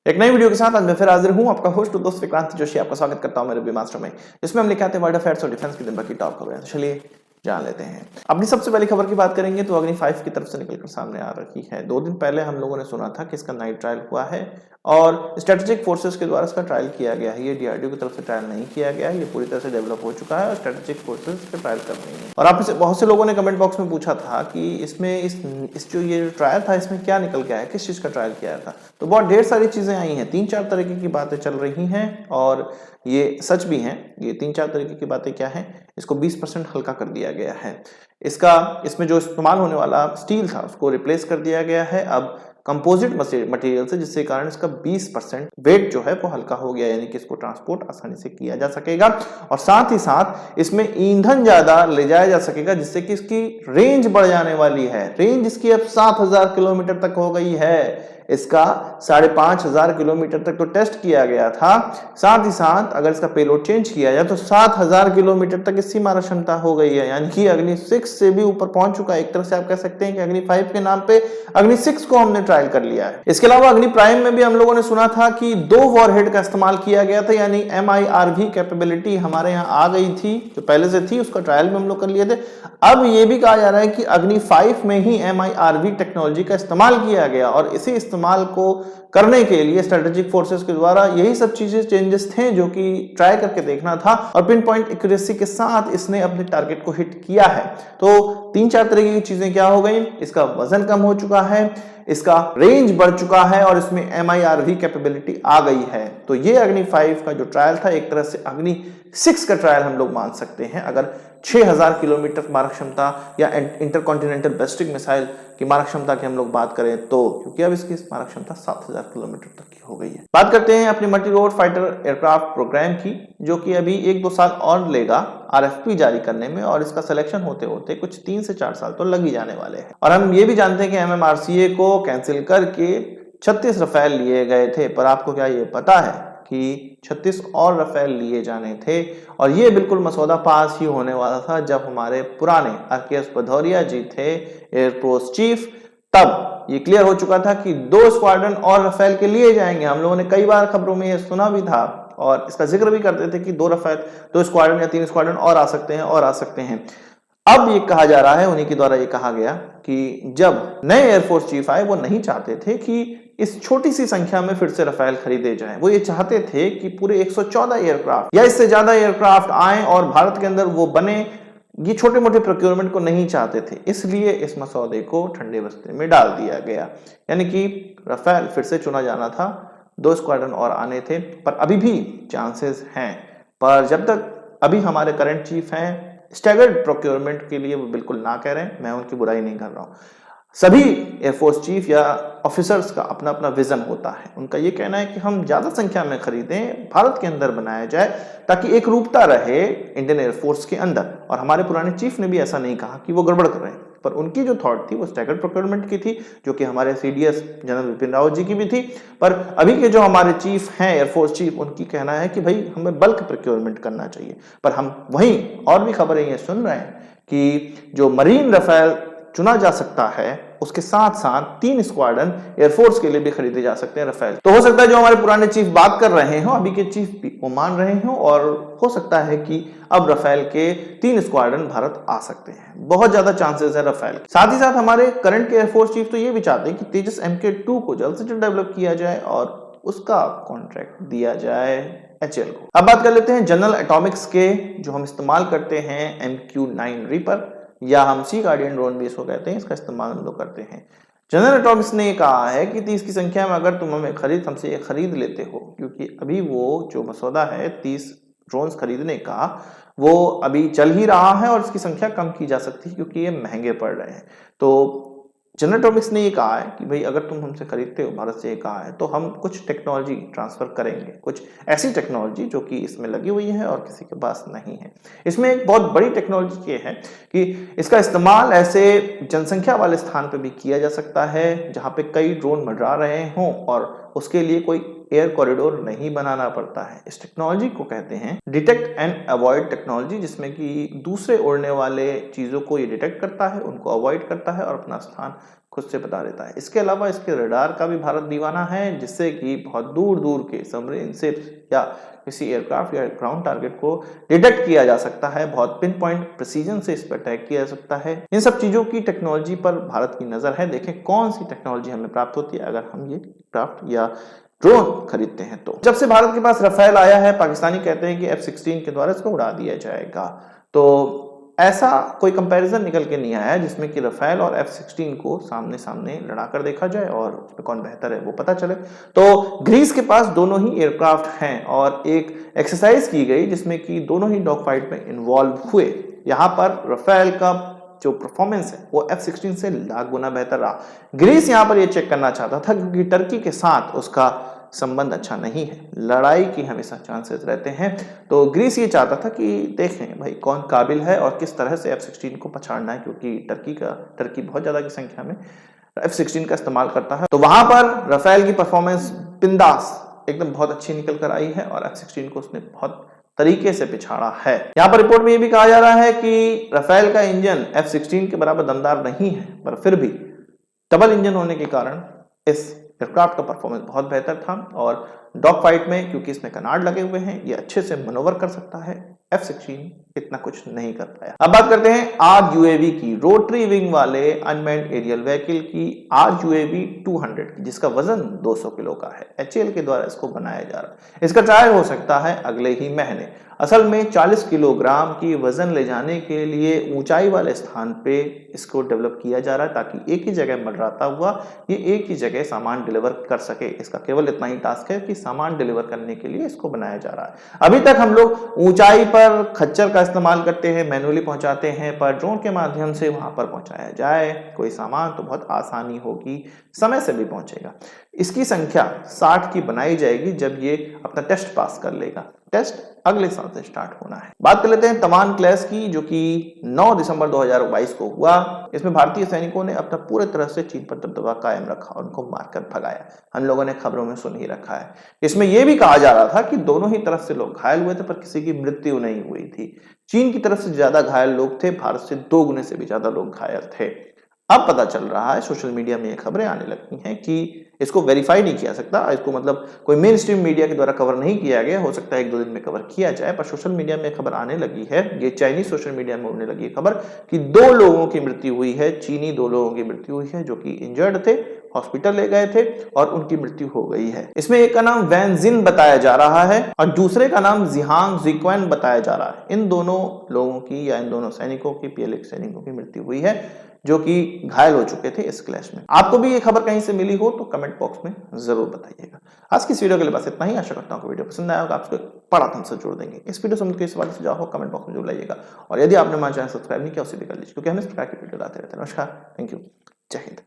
एक नई वीडियो के साथ आज मैं फिर हाजिर हूं, आपका होस्ट दोस्त विक्रांत जोशी आपका स्वागत करता हूं मेरे बीमास्टर में, जिसमें हम लेके आते हैं वर्ल्ड अफेयर्स और डिफेंस की दिन भर की टॉप खबरें। तो चलिए जान लेते हैं। अपनी सबसे पहली खबर की बात करेंगे तो अग्नि 5 की तरफ से निकलकर सामने आ रही है। 2 दिन पहले हम लोगों ने सुना था कि इसका नाइट ट्रायल हुआ है और स्ट्रेटेजिक फोर्सेस के द्वारा इसका ट्रायल किया गया है। ये डीआरडीओ की तरफ से ट्रायल नहीं किया गया है, ये पूरी तरह से डेवलप हो चुका है और स्ट्रेटेजिक फोर्सेस इसका ट्रायल कर रही है। और आप से बहुत से लोगों ने कमेंट बॉक्स में पूछा था कि इसमें इस जो ये ट्रायल था इसमें क्या निकल के आया, किस चीज का ट्रायल किया था। तो बहुत ढेर सारी चीजें आई हैं, 3-4 तरीके की बातें चल रही हैं और ये सच भी हैं। ये 3-4 तरीके की बातें क्या हैं, इसको 20% हल्का कर दिया गया है। इसमें जो इस्तेमाल होने वाला स्टील था उसको रिप्लेस कर दिया गया है अब कंपोजिट मटेरियल से, जिसके कारण इसका 20% वेट जो है वो हल्का हो गया, यानी कि इसको ट्रांसपोर्ट आसानी से किया जा सकेगा और साथ ही साथ इसमें ईंधन ज्यादा ले जाया जा सकेगा, जिससे कि इसकी रेंज बढ़ जाने वाली है। रेंज इसकी अब 7000 किलोमीटर तक हो गई है। इसका 5500 किलोमीटर तक तो टेस्ट किया गया था। साथ ही साथ अगर इसका पेलोड चेंज किया जाए तो 7000 किलोमीटर तक इसकी मारक क्षमता हो गई है, यानी कि अग्नि 6 से भी ऊपर पहुंच चुका है। एक तरह से आप कह सकते हैं कि अग्नि 5 के नाम पे अग्नि 6 को हमने ट्रायल कर लिया है। इसके अलावा अग्नि प्राइम में भी हम लोगों ने सुना था कि 2 वॉरहेड का इस्तेमाल किया गया था, यानी MIRV कैपेबिलिटी हमारे यहाँ आ गई थी, जो पहले से थी, उसका ट्रायल भी हम लोग कर लिए थे। अब ये भी कहा जा रहा है कि अग्नि 5 में ही MIRV टेक्नोलॉजी का इस्तेमाल किया गया और इसी इस्तेमाल को करने के लिए स्ट्रेटेजिक फोर्सेस के द्वारा यही सब चीजें चेंजेस थे जो कि ट्राई करके देखना था और पिन पॉइंट एक्यूरेसी के साथ इसने अपने टारगेट को हिट किया है। तो 3-4 तरीके की चीजें क्या हो गई, इसका वजन कम हो चुका है, इसका रेंज बढ़ चुका है और इसमें MIRV कैपेबिलिटी आ गई है। तो ये अग्नि 5 का जो ट्रायल था एक तरह से अग्नि 6 का ट्रायल हम लोग मान सकते हैं, अगर 6000 किलोमीटर मारक क्षमता या इंटरकॉन्टिनेंटल बैलिस्टिक मिसाइल की मारक क्षमता की हम लोग बात करें तो, क्योंकि अब इसकी मारक क्षमता 7000 किलोमीटर तक की हो गई है। बात करते हैं अपनी multi role fighter aircraft program की, जो कि अभी 1-2 साल और लेगा RFP जारी करने में और इसका सिलेक्शन होते होते कुछ 3 से 4 साल तो लग ही जाने वाले हैं। और हम ये भी जानते हैं कि MMRCA को कैंसिल करके 36 रफेल लिए गए थे, पर आपको क्या ये पता है कि 36 और रफेल लिए जाने थे और ये बिल्कुल मसौदा पास ही होने वाला था जब हमारे पुराने RKS भदौरिया जी थे एयरफोर्स चीफ। तब ये क्लियर हो चुका था कि 2 स्क्वाड्रन और रफेल के लिए जाएंगे। हम लोगों ने कई बार खबरों में ये सुना भी था और इसका जिक्र भी करते थे कि 2 स्क्वाड्रन या 3 स्क्वाड्रन और आ सकते हैं और आ सकते हैं। अब ये कहा जा रहा है, उन्हीं के द्वारा ये कहा गया कि जब नए एयरफोर्स चीफ आए वो नहीं चाहते थे कि इस छोटी सी संख्या में फिर से रफेल खरीदे जाएं। वो ये चाहते थे कि पूरे 114 एयरक्राफ्ट या इससे ज्यादा एयरक्राफ्ट आए और भारत के अंदर वो बने। ये छोटे मोटे प्रोक्योरमेंट को नहीं चाहते थे, इसलिए इस मसौदे को ठंडे बस्ते में डाल दिया गया, यानी कि रफेल फिर से चुना जाना था। 2 स्क्वाड्रन और आने थे, पर अभी भी चांसेस हैं। पर जब तक अभी हमारे करंट चीफ हैं स्टैगर्ड प्रोक्योरमेंट के लिए वो बिल्कुल ना कह रहे हैं, मैं उनकी बुराई नहीं कर रहा हूं। सभी एयरफोर्स चीफ या ऑफिसर्स का अपना अपना विजन होता है। उनका ये कहना है कि हम ज्यादा संख्या में खरीदें, भारत के अंदर बनाया जाए ताकि एक रूपता रहे इंडियन एयरफोर्स के अंदर। और हमारे पुराने चीफ ने भी ऐसा नहीं कहा कि वो गड़बड़ कर रहे हैं, पर उनकी जो थॉट थी वो स्टैगर्ड प्रोक्योरमेंट की थी, जो कि हमारे CDS जनरल विपिन रावत जी की भी थी। पर अभी के जो हमारे चीफ हैं एयरफोर्स चीफ, उनकी कहना है कि भाई हमें बल्क प्रोक्योरमेंट करना चाहिए। पर हम वहीं और भी खबरें ये सुन रहे हैं कि जो मरीन रफेल चुना जा सकता है उसके साथ साथ 3 स्क्वाड्रन एयरफोर्स के लिए भी खरीदे जा सकते हैं रफेल। तो हो सकता है जो हमारे पुराने चीफ बात कर रहे हो अभी के चीफ भी वो मान रहे हो और हो सकता है कि अब रफेल के 3 स्क्वाड्रन भारत आ सकते हैं। बहुत ज्यादा चांसेस है रफेल। साथ ही साथ हमारे करंट के एयरफोर्स चीफ तो ये भी चाहते हैं कि तेजस MK2 को जल्द से जल्द डेवलप किया जाए और उसका कॉन्ट्रैक्ट दिया जाए HAL को। अब बात कर लेते हैं जनरल एटॉमिक्स के, जो हम इस्तेमाल करते हैं MQ-9 रीपर या हम सी गार्डियन ड्रोन भी इसको कहते हैं, इसका इस्तेमाल हम लोग करते हैं। जनरल एटॉमिक्स ने कहा है कि 30 की संख्या में अगर तुम हमसे ये खरीद लेते हो, क्योंकि अभी वो जो मसौदा है 30 ड्रोन्स खरीदने का वो अभी चल ही रहा है और इसकी संख्या कम की जा सकती है क्योंकि ये महंगे पड़ रहे हैं। तो जनरल एटॉमिक्स ने ये कहा है कि भाई अगर तुम हमसे खरीदते हो, भारत से ये कहा है, तो हम कुछ टेक्नोलॉजी ट्रांसफर करेंगे, कुछ ऐसी टेक्नोलॉजी जो कि इसमें लगी हुई है और किसी के पास नहीं है। इसमें एक बहुत बड़ी टेक्नोलॉजी ये है कि इसका इस्तेमाल ऐसे जनसंख्या वाले स्थान पर भी किया जा सकता है जहां पे कई ड्रोन मंडरा रहे हों और उसके लिए कोई एयर कॉरिडोर नहीं बनाना पड़ता है। इस टेक्नोलॉजी को कहते हैं डिटेक्ट एंड अवॉइड टेक्नोलॉजी, जिसमें कि दूसरे उड़ने वाले चीजों को ये डिटेक्ट करता है, उनको अवॉइड करता है और अपना स्थान खुद से बता देता है। इसके अलावा इसके रडार का भी भारत दीवाना है, जिससे कि बहुत दूर दूर के सबमरीन शिप्स या किसी एयरक्राफ्ट या ग्राउंड टारगेट को डिटेक्ट किया जा सकता है, बहुत पिन पॉइंट प्रिसीजन से इस पर अटैक किया जा सकता है। इन सब चीजों की टेक्नोलॉजी पर भारत की नजर है। देखें कौन सी टेक्नोलॉजी हमें प्राप्त होती है अगर हम ये क्राफ्ट या ड्रोन खरीदते हैं। तो जब से भारत के पास राफेल आया है, पाकिस्तानी कहते हैं कि F-16 के द्वारा इसको उड़ा दिया जाएगा। तो ऐसा कोई कंपैरिजन निकल के नहीं आया जिसमें कि राफेल और F-16 को सामने सामने लड़ाकर देखा जाए और उसमें कौन बेहतर है वो पता चले। तो ग्रीस के पास दोनों ही एयरक्राफ्ट हैं और एक एक्सरसाइज की गई जिसमें कि दोनों ही डॉग फाइट में इन्वॉल्व हुए। यहाँ पर राफेल का जो परफॉर्मेंस है वो F-16 से लाख गुना बेहतर रहा। ग्रीस यहाँ पर ये चेक करना चाहता था क्योंकि टर्की के साथ उसका संबंध अच्छा नहीं है, लड़ाई की हमेशा चांसेस रहते हैं। तो ग्रीस ये चाहता था कि देखें भाई कौन काबिल है और किस तरह से F-16 को पछाड़ना है, क्योंकि टर्की बहुत ज्यादा की संख्या में F-16 का इस्तेमाल करता है। तो वहां पर राफेल की परफॉर्मेंस बिंदास एकदम बहुत अच्छी निकल कर आई है और F-16 को उसने बहुत तरीके से पिछाड़ा है। यहाँ पर रिपोर्ट में ये भी कहा जा रहा है कि राफेल का इंजन F-16 के बराबर दमदार नहीं है, पर फिर भी डबल इंजन होने के कारण इस एयरक्राफ्ट का परफॉर्मेंस बहुत बेहतर था और डॉग फाइट में क्योंकि इसमें कनार्ड लगे हुए हैं ये अच्छे से मनोवर कर सकता है। F-16 इतना कुछ नहीं कर पाया। अब बात करते हैं RUAV की, रोटरी विंग वाले अनमैन्ड एरियल व्हीकल की RUAV 200 की, जिसका वजन 200 किलो का है। HAL के द्वारा इसको बनाया जा रहा है। इसका ट्रायल हो सकता है अगले ही महीने। असल में 40 किलोग्राम की वजन ले जाने के लिए ऊंचाई वाले स्थान पे इसको डेवलप किया जा रहा है ताकि एक ही जगह मंडराता हुआ ये एक ही जगह सामान डिलीवर कर सके। इसका केवल इतना ही टास्क है कि सामान डिलीवर करने के लिए इसको बनाया जा रहा है। अभी तक हम लोग ऊंचाई पर खच्चर का इस्तेमाल करते हैं, मैनुअली पहुंचाते हैं, पर ड्रोन के माध्यम से वहां पर पहुंचाया जाए कोई सामान तो बहुत आसानी होगी, समय से भी पहुंचेगा। इसकी संख्या 60 की बनाई जाएगी जब ये अपना टेस्ट पास कर लेगा। टेस्ट अगले साल से स्टार्ट होना है। बात कर लेते हैं तवान क्लैश की, जो कि 9 दिसंबर 2022 को हुआ। इसमें भारतीय सैनिकों ने अपना पूरे तरह से चीन पर दबदबा कायम रखा और उनको मारकर भगाया। हम लोगों ने खबरों में सुन ही रखा है। इसमें यह भी कहा जा रहा था कि दोनों ही तरफ से लोग घायल हुए थे पर किसी की मृत्यु नहीं हुई थी। चीन की तरफ से ज्यादा घायल लोग थे, भारत से 2 गुने से भी ज्यादा लोग घायल थे। अब पता चल रहा है, सोशल मीडिया में ये खबरें आने लगती हैं कि इसको वेरीफाई नहीं किया सकता, इसको मतलब कोई मेन स्ट्रीम मीडिया के द्वारा कवर नहीं किया गया, हो सकता है 1-2 दिन में कवर किया जाए, पर सोशल मीडिया में खबर आने लगी है, ये चाइनीज सोशल मीडिया में उड़ने लगी है खबर कि 2 लोगों की मृत्यु हुई है, चीनी 2 लोगों की मृत्यु हुई है जो कि इंजर्ड थे, हॉस्पिटल ले गए थे और उनकी मृत्यु हो गई है। इसमें एक का नाम वैन जिन बताया जा रहा है और दूसरे का नाम जिहांग जिक्वेन बताया जा रहा है। इन दोनों लोगों की या इन दोनों सैनिकों की, PLA के सैनिकों की मृत्यु हुई है जो कि घायल हो चुके थे इस क्लैश में। आपको भी ये खबर कहीं से मिली हो तो कमेंट बॉक्स में जरूर बताइएगा। आज की इस वीडियो के लिए बस इतना ही। आशा करता हूँ कि वीडियो पसंद आया होगा, आपको बड़ा हमसे जोड़ देंगे। इस वीडियो से मुझे सवाल सुझाव हो कमेंट बॉक्स में जरूर लाइएगा और यदि आपने हमारा चैनल सब्सक्राइब नहीं किया उसे भी कर लीजिए क्योंकि हम इस प्रकार की वीडियो लाते रहते हैं। नमस्कार, थैंक यू, जय हिंद।